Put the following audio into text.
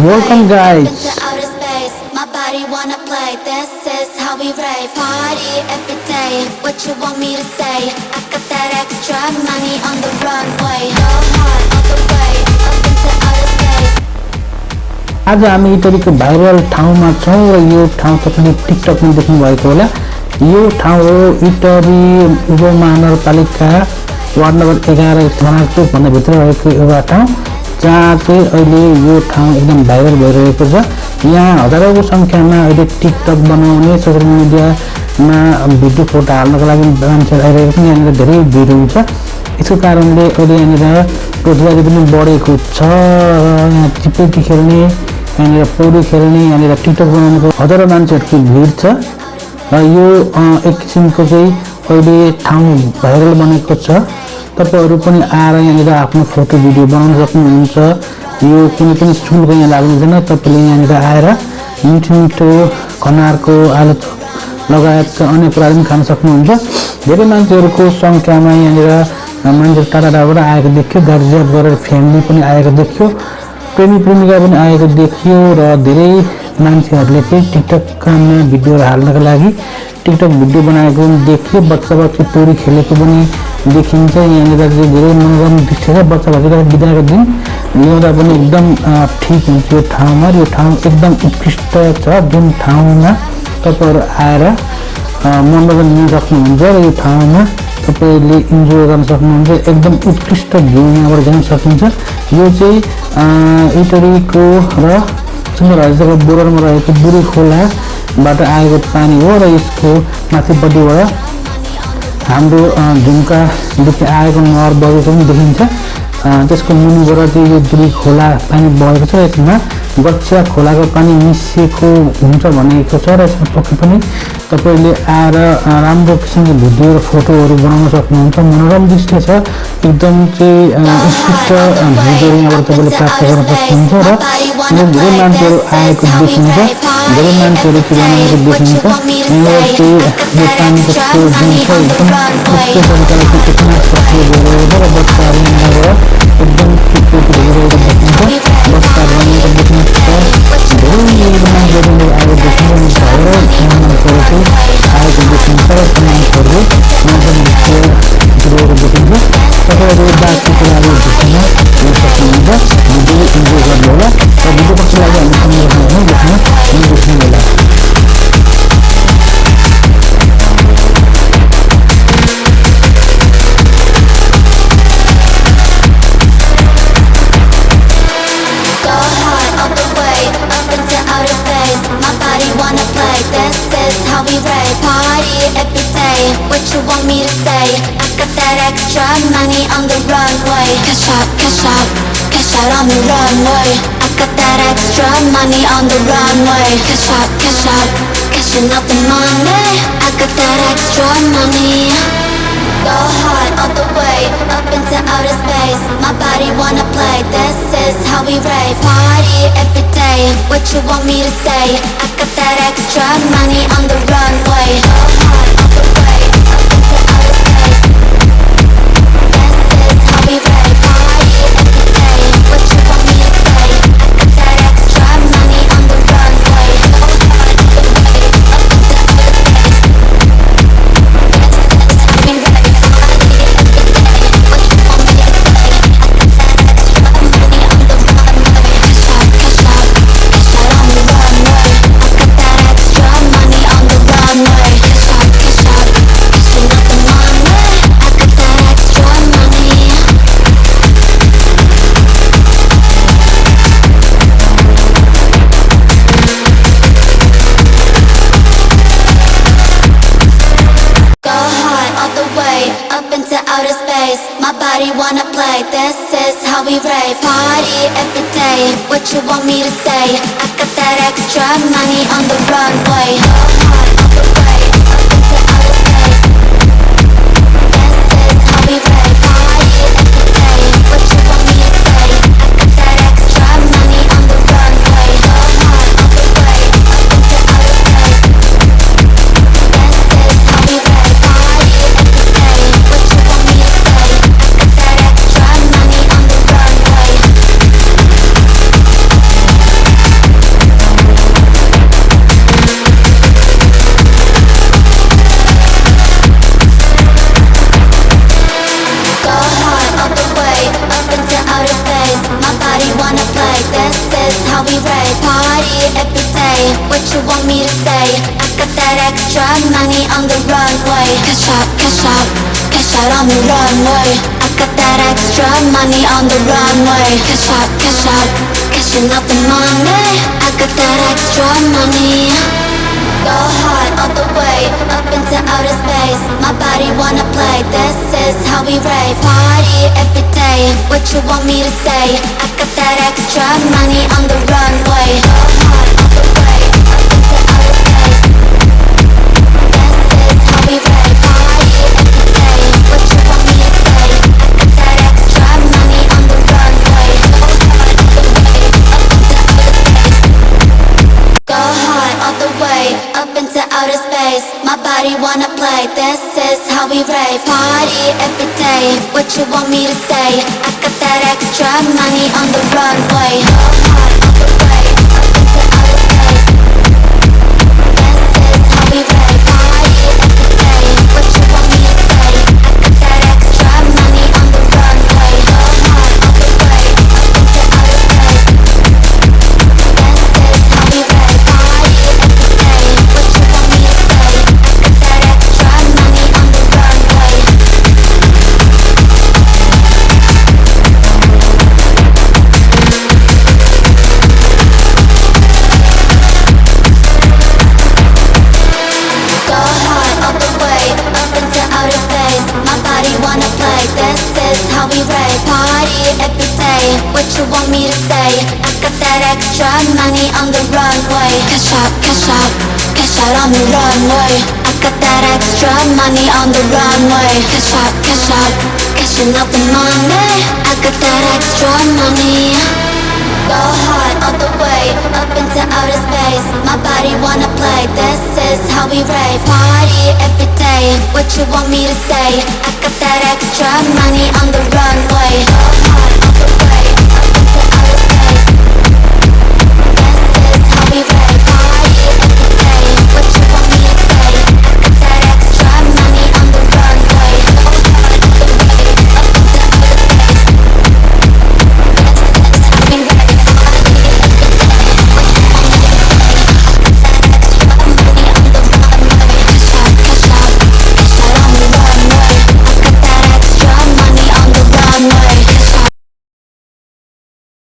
Welcome guys. My body wanna play. This is how we rave. Party every day. What you want me to say? I got that extra money on the runway. Go hard all the way up into outer space. आज हामी इटलीको viral ठाउँमा छौँ र यो ठाउँ तपाईले टिकटकमा देख्नु भएको होला। यो ठाउँ हो इटली उपमहानगरपालिका वार्ड नम्बर 11 स्थानको भन्दा भित्र रहेको एउटा ठाउँ जहाँ चाहिँ अहिले यो ठाउँ एकदम भाइरल भइरहेको छ। यहाँ हजारौंको संख्यामा अहिले टिकटक बनाउने सोशल मिडियामा भिडियो फोटो हाल्नको लागि मान्छेहरू आइरहेको छन्। यहाँनिर धेरै भिड हुन्छ। यसको कारणले अहिले यहाँनिर रोजगारी पनि बढेको छ। यहाँ चिपेटी खेल्ने, यहाँनिर पौडी खेल्ने, यहाँनिर टिकटक बनाउनेको हजारौं मान्छेहरूको भिड छ र यो एक किसिमको चाहिँ अहिले ठाउँ भाइरल बनेको छ। तपाईहरु पनि आएर यहाँनिर आफ्नो फोटो भिडियो बनाउन सक्नुहुन्छ। यो कुनै पनि शुल्क यहाँ लाग्दैन। तपाईले यहाँनिर आएर मिठो मिठो खनारको आलु लगायतका अन्य कुराहरू पनि खान सक्नुहुन्छ। धेरै मान्छेहरूको संख्यामा यहाँनिर मान्छे टाढा टाढाबाट आएको देखियो। गाडी रिजर्भ गरेर फ्यामिली पनि आएको देखियो, प्रेमी प्रेमिका पनि आएको देखियो र धेरै मान्छेहरूले चाहिँ टिकटकमा भिडियो हाल्नका लागि टिकटक भिडियो बनाएको पनि देखियो। बच्चा बच्ची पौडी खेलेको पनि देखिन्छ। यहाँनिर चाहिँ धेरै मनोरम दृश्य छ। बच्चा बच्चीलाई बिदाको दिन ल्याउँदा पनि एकदम ठीक हुन्छ। यो ठाउँमा यो ठाउँ एकदम उत्कृष्ट छ। जुन ठाउँमा तपाईहरु आएर मनोरञ्जन लिन सक्नुहुन्छ र यो ठाउँमा तपाईले इन्जोय गर्न सक्नुहुन्छ। एकदम उत्कृष्ट भ्यू यहाँबाट जान सकिन्छ। यो चाहिँ इटलीको र सुन्दरहरको बोर्डरमा रहेको बुढीखोलाबाट आएको पानी हो र यसको माथिपट्टिबाट हाम्रो झुम्कादेखि आएको नहर बगेको पनि देखिन्छ। त्यसको मुनिबाट चाहिँ यो बुढीखोला पानी बगेको छ। यसमा गच्छा खोलाको पानी मिसिएको हुन्छ भनेको छ र यसमा पक्कै पनि तपाईले आएर राम्रो किसिमको भिडियो र फोटोहरू बनाउन सक्नुहुन्छ। मनोरम दृश्य छ। एकदम चाहिँ उत्कृष्ट भिडियोहरू यहाँबाट तपाईले प्राप्त गर्न सक्नुहुन्छ र धेरै मान्छेहरू आएको देखिन्छ। धेरै मान्छेहरू बनाएको देखिन्छ। यहाँनिर चाहिँ यो पानीको फ्लो जुन छ एकदम उत्कृष्ट तरिकाले त्यसमा सफल भइरहेको छ र बच्चाहरू यहाँबाट एकदम चिप्लेको भइरहेको देखिन्छ। बच्चा बनेको देखिन्छ। धेरै मान्छेहरू आएको देखिन्छ। मान्छेहरू आएको देखिन्छ र मान्छेहरूले मजा गरेको देखिन्छ। तपाईहरु बातको लागि भिडियोमा हेर्न सक्नुहुन्छ। भिडियो इन्जोय गर्नु होला र भिडियो पछि लागि हामी सँगै देख्न होला। Extra money on the runway. Cash out on the runway. I got that extra money on the runway. Cash out, cashing out the money. I got that extra money. Go hard all the way up into outer space. My body wanna play. This is how we rave. Party every day. What you want me to say? I got that extra money on the runway. Go hard all the way up into outer space. We ride party every day. What you want me to say? I got that extra money on the runway. Go hard the way up into outer space. That's how we ride party every day. What you want me to say? I got that extra money on the runway. Cash out on the runway. I got that extra money on the runway. Cash out, cashing out the money. I got that extra money. Outer space, my body wanna play. This is how we rave. Party every day. What you want me to say? I got that extra money on the runway. Go hard all the way up into outer space. This is how we rave. Party every day. What you want me to say? I got that extra money on the runway. Go hard all the way up into outer space. This is how we rave. Party every day. What you want me to say? I got that extra money on the runway. how we rave. Party every day, what you want me to say? I got that extra money on the runway. Cash out, cash out, cash out on the runway. I got that extra money on the runway. Cash out, cashing out the money. I got that extra money. Go hard all the way, up into outer space. My body wanna play, this is how we rave. Party every day, what you want me to say? I got that extra money on the runway. Go hard all the way, up into outer space. This is how we rave. Party every day, what you want me to say? I got that extra money on the runway. Go hard all the way, up into outer space. My body wanna play, this is how we rave. Party every day, what you want me to say? I got that extra money on the runway. Go hard all the way, up into outer space. This is how we rave. Party every day, what you want me to say? I got that extra money on the runway. Go hard all the way, up into outer space. This is how we rave. Party every day, what you want me to say? I got that extra money on the runway. Go hard all the way, up into outer space. My body wanna play, this is how we rave. Party every day, what you want me to say? I got that extra money on the runway. Cash out, cash out on the runway. I got that extra money on the runway. Cash out, cashing out the money. I got that extra money. Go hard all the way, up into outer space. My body wanna play, this is how we rave. Party every day, what you want me to say? I got that extra money on the runway. Go hard all the way, up